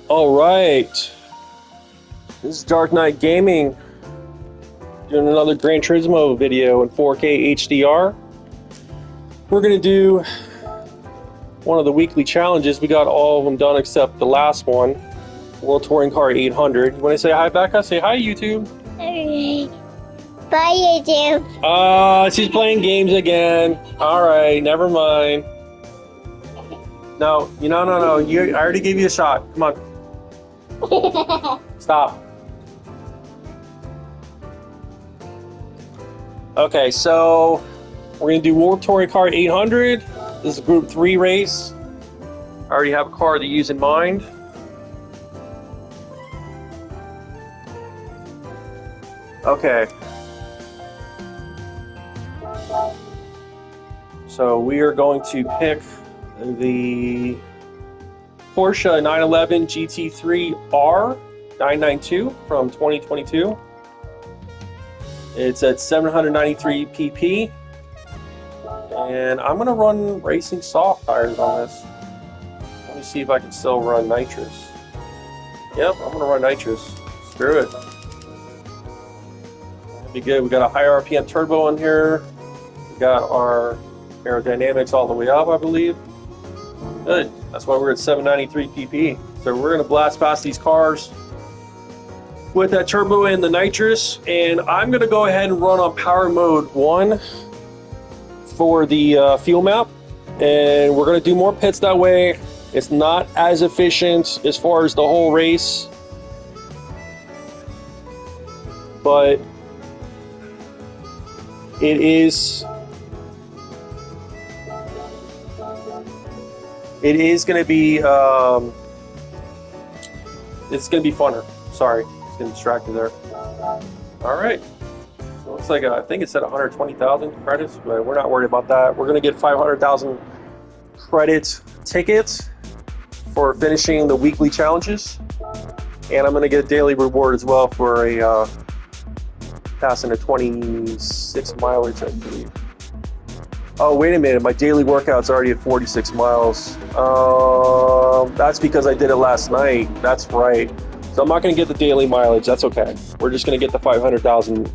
All right, this is Dark Knight Gaming doing another Gran Turismo video in 4K HDR. We're gonna do one of the weekly challenges. We got all of them done except the last one, World Touring Car 800. You want to say hi, Becca? Say hi, YouTube. Bye, YouTube. She's playing games again. All right, never mind. No, no. I already gave you a shot. Come on. Stop. Okay, so we're gonna do World Touring Car 800. This is a Group 3 race. I already have a car to use in mind. Okay. So we are going to pick the Porsche 911 GT3R 992 from 2022. It's at 793 pp. And I'm going to run racing soft tires on this. Let me see if I can still run nitrous. Yep, I'm going to run nitrous. Screw it. That'd be good. We got a high RPM turbo in here. We got our aerodynamics all the way up, I believe. Good. That's why we're at 793 pp. So we're going to blast past these cars with that turbo and the nitrous. And I'm going to go ahead and run on power mode 1 for the fuel map. And we're going to do more pits that way. It's not as efficient as far as the whole race, but it is going to be it's going to be funner. Sorry, it's getting distracted there. All right, so looks like I think it's at 120,000 credits, but we're not worried about that. We're going to get 500,000 credit tickets for finishing the weekly challenges, and I'm going to get a daily reward as well for a passing a 26 mileage, I believe. Oh, wait a minute, my daily workout's already at 46 miles. That's because I did it last night. That's right. So I'm not going to get the daily mileage. That's okay. We're just going to get the 500,000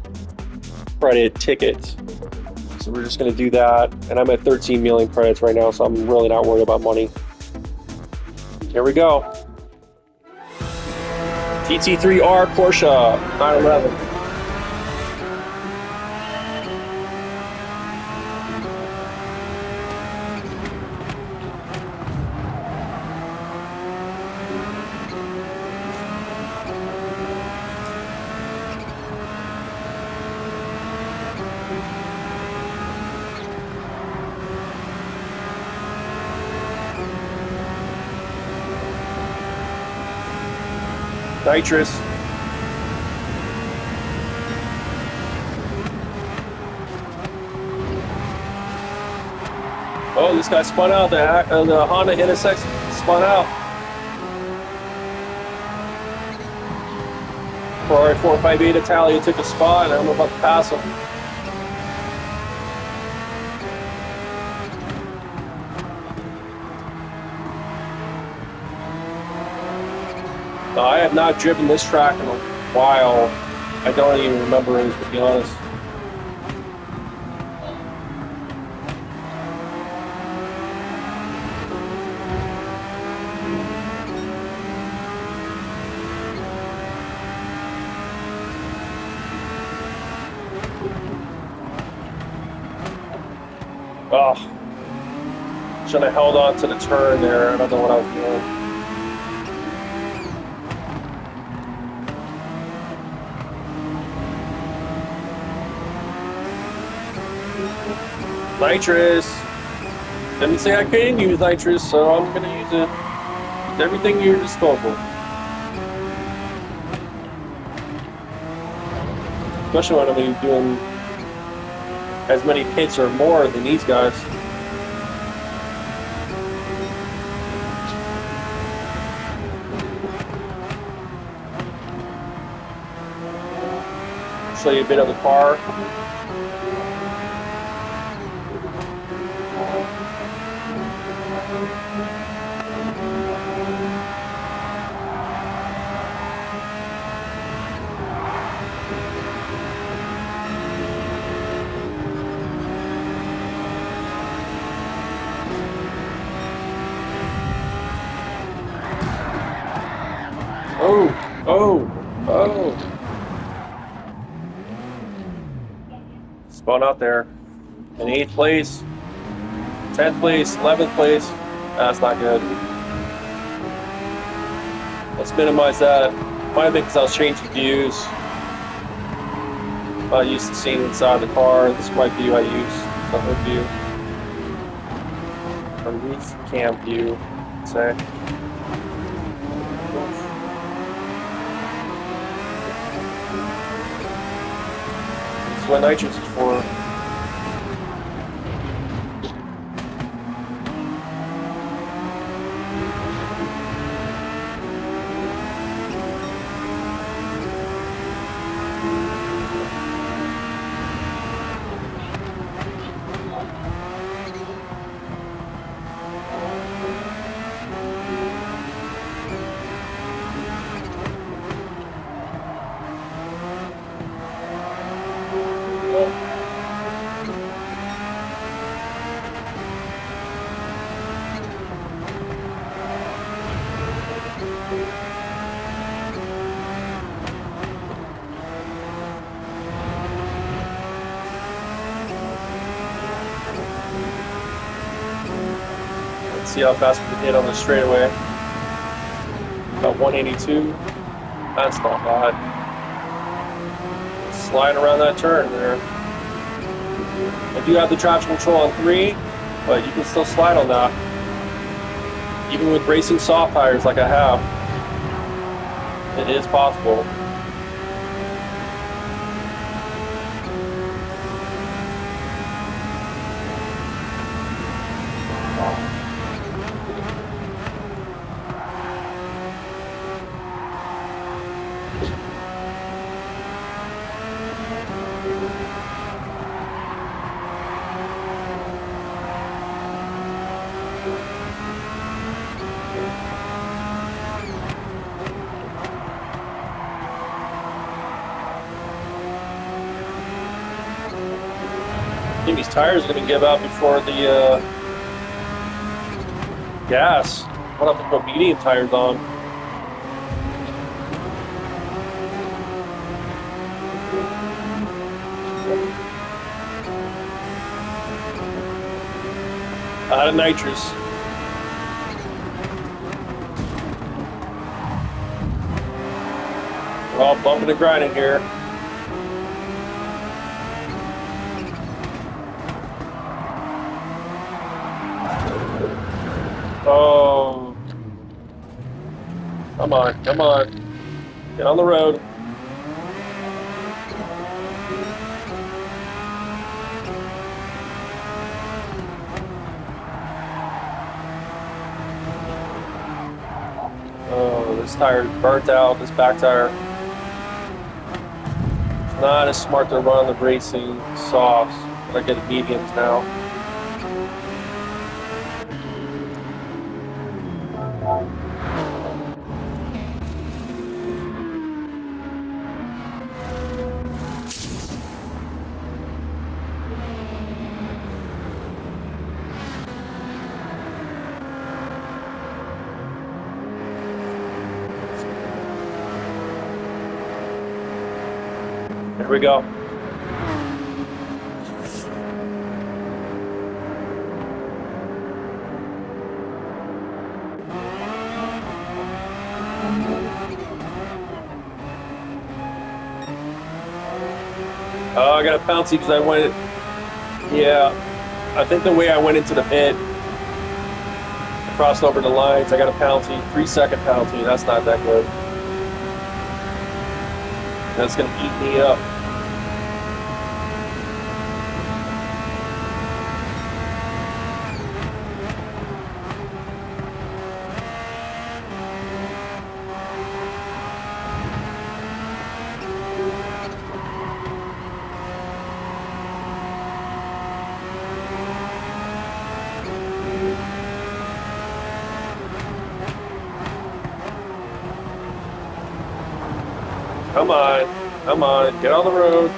credit ticket. So we're just going to do that. And I'm at 13 million credits right now, so I'm really not worried about money. Here we go. GT3R Porsche 911. Nitrous. Oh, this guy spun out. The Honda NSX spun out. Ferrari 458 Italia took a spot, and I'm about to pass him. I have not driven this track in a while. I don't even remember it, to be honest. Oh, should have held on to the turn there. I don't know what I was doing. Nitrous. Didn't say I couldn't use nitrous, so I'm going to use it. Use everything at your disposal. Especially when I'm doing as many pits or more than these guys. Show you a bit of the car. Oh, oh. Spun out there. In 8th place, 10th place, 11th place. That's not good. Let's minimize that. Might have been because I was changing views. I used to seeing inside the car. This might be what I use. The hood view. Or roof cam view, say. That's what nitrous is for. Let's see how fast we can hit on the straightaway. About 182. That's not bad. Slide around that turn there. I do have the traction control on 3, but you can still slide on that. Even with racing soft tires like I have, it is possible. I think these tires are going to give out before the gas. I'm going to have to put medium tires on. Out of nitrous. We're all bumping and grinding here. Oh. Come on, come on. Get on the road. Oh, this tire burnt out, this back tire. It's not as smart to run the racing softs, but I get mediums now. Here we go. Oh, I got a bouncy because I went. Yeah, I think the way I went into the pit, I crossed over the lines. I got a bouncy, 3-second bouncy. That's not that good. That's gonna eat me up. Come on, come on, get on the road.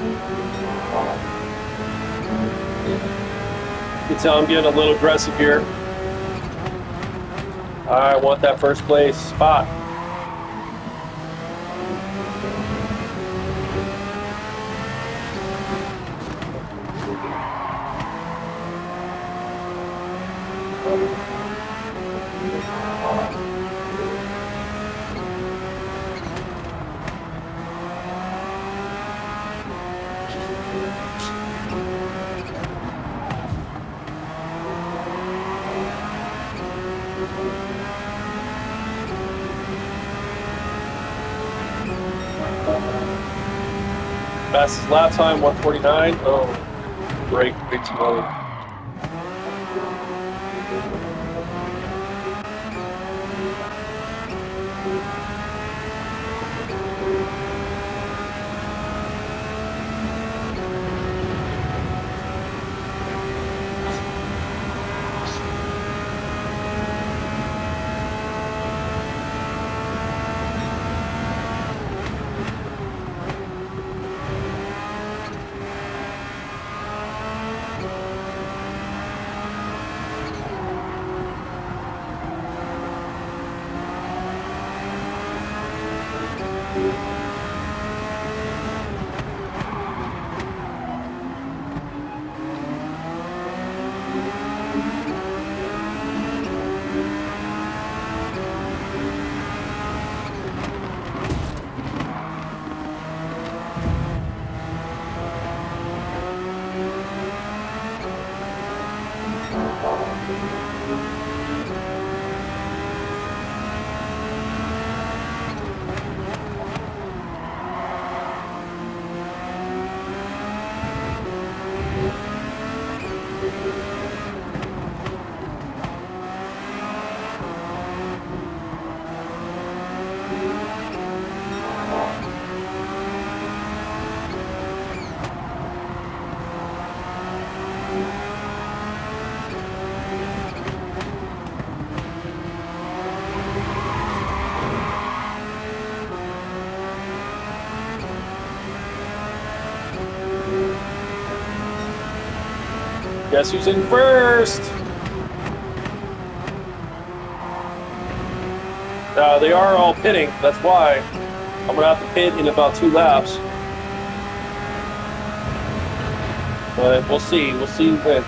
You can tell I'm getting a little aggressive here. I want that first place spot. Fastest lap time, 149. Oh, brake way too low. Guess who's in first? They are all pitting, that's why. I'm gonna have to pit in about 2 laps. But we'll see who wins.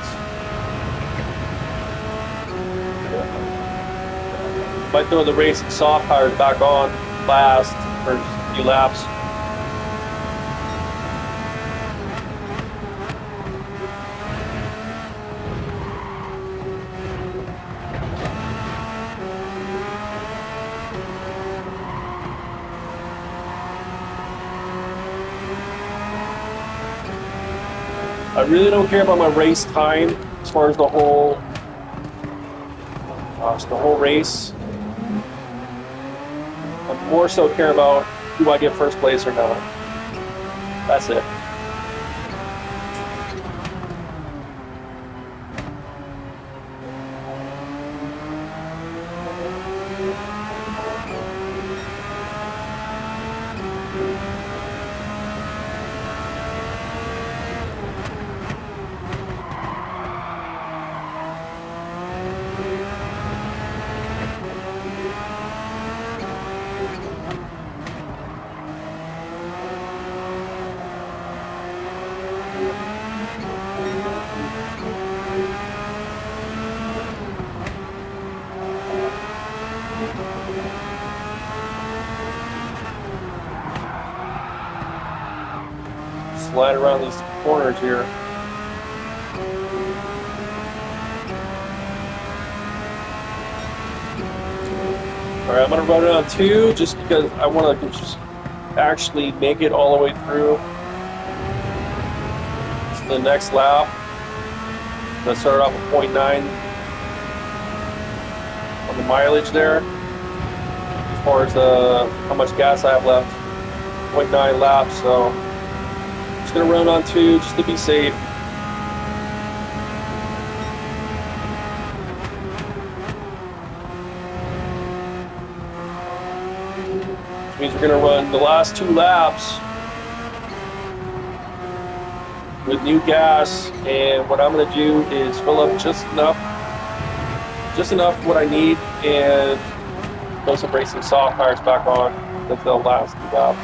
Might throw the racing soft tires back on last for a few laps. I really don't care about my race time as far as the whole race. I more so care about do I get first place or not. That's it. Slide around these corners here. All right, I'm gonna run it on 2 just because I want to just actually make it all the way through to the next lap. I'm gonna start off with 0.9 on the mileage there. As far as how much gas I have left, 0.9 laps. So just gonna run on 2 just to be safe. Which means we're gonna run the last 2 laps with new gas, and what I'm going to do is fill up just enough what I need, and throw some racing soft tires back on that they'll last 2 laps.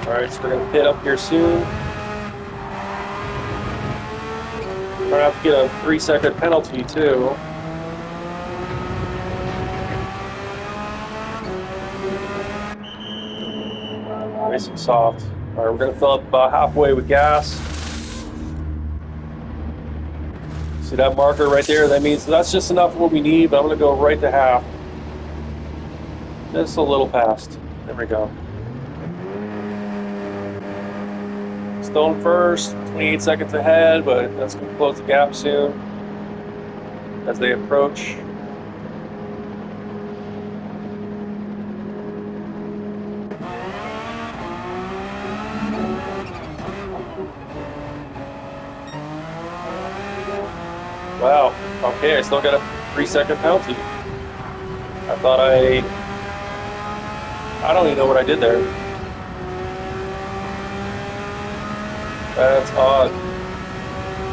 Alright, so we're going to pit up here soon. We're going to have to get a 3-second penalty too. Racing soft. Alright, we're going to fill up about halfway with gas. See that marker right there? That means that's just enough of what we need, but I'm going to go right to half. Just a little past. There we go. Still in first, 28 seconds ahead, but that's going to close the gap soon as they approach. Wow, okay, I still got a 3-second penalty. I thought I don't even know what I did there. That's odd.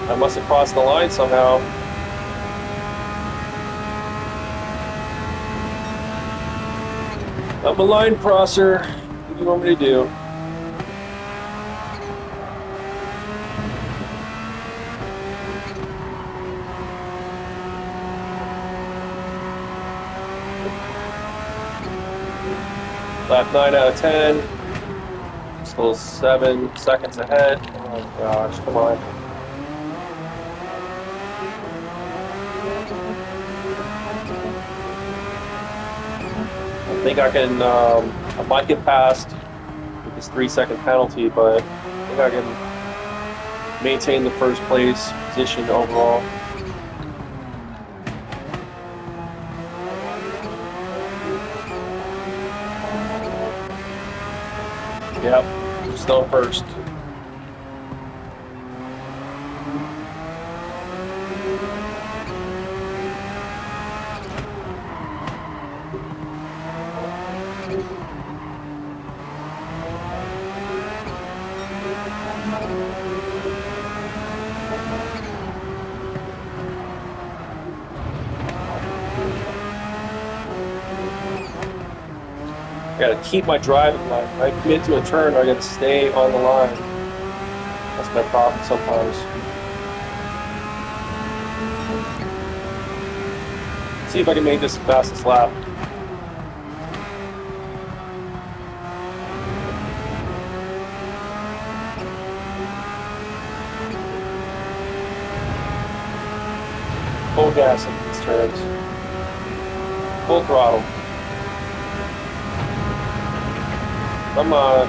I must have crossed the line somehow. I'm a line crosser. What do you want me to do? Lap 9 out of 10. Still 7 seconds ahead. Oh gosh, come on. I think I can, I might get past with this 3-second penalty, but I think I can maintain the first place position overall. Yep, still first. I gotta keep my driving line. I commit to a turn, I gotta stay on the line. That's my problem sometimes. See if I can make this the fastest lap. Full gas in these turns. Full throttle. Come on.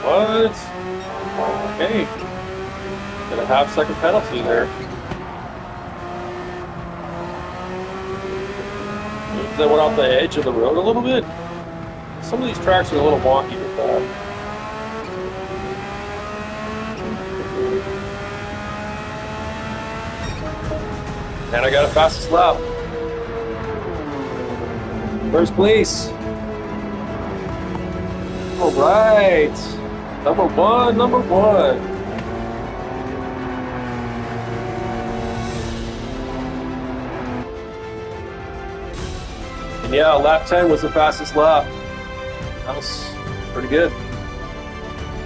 What? Okay. Got a half-second penalty there. because I went off the edge of the road a little bit. Some of these tracks are a little wonky with that. And I got a fastest lap. First place. All right. Number one, number one. And yeah, lap 10 was the fastest lap. That was pretty good.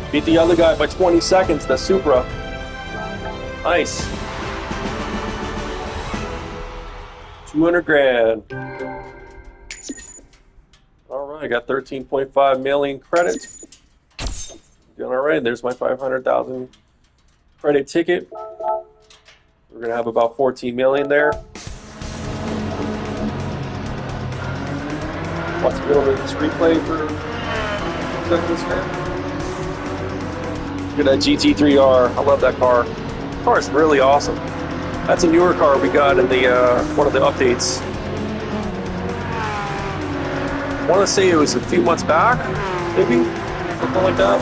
Beat the other guy by 20 seconds, the Supra. Nice. 200 grand. All right, I got 13.5 million credits. Doing all right. There's my 500,000 credit ticket. We're gonna have about 14 million there. Watch a little bit of this replay for seconds here. Look at that GT3R. I love that car. The car is really awesome. That's a newer car we got in the one of the updates. I want to say it was a few months back, maybe something like that.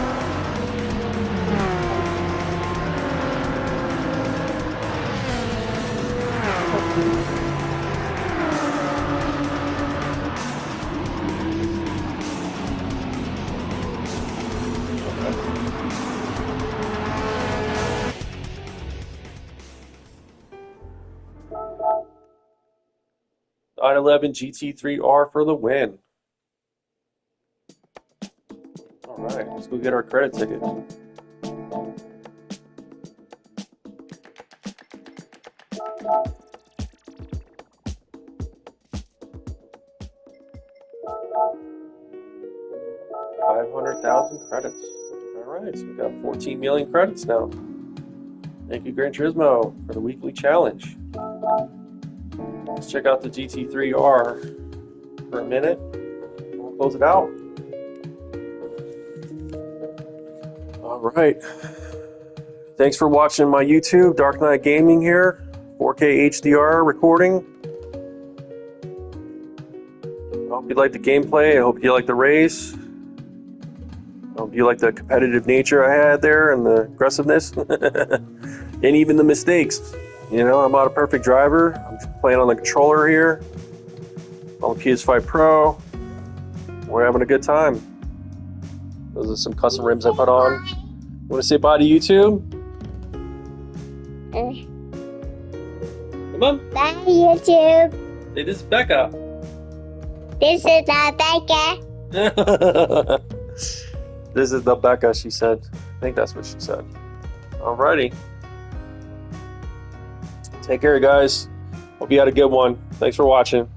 .11 GT3R for the win. All right, let's go get our credit ticket. $500,000 credits. All right, so we got 14 million credits now. Thank you, Gran Turismo, for the weekly challenge. Let's check out the GT3R for a minute. We'll close it out. All right. Thanks for watching my YouTube, Dark Knight Gaming here, 4K HDR recording. I hope you like the gameplay. I hope you like the race. I hope you like the competitive nature I had there and the aggressiveness and even the mistakes. You know, I'm not a perfect driver. I'm just playing on the controller here on the PS5 Pro. We're having a good time. Those are some custom rims I put on. Want to say bye to YouTube? Come on. Bye, YouTube. Hey, this is Becca. This is Becca. This is the Becca, she said. I think that's what she said. Alrighty. Take care, guys. Hope you had a good one. Thanks for watching.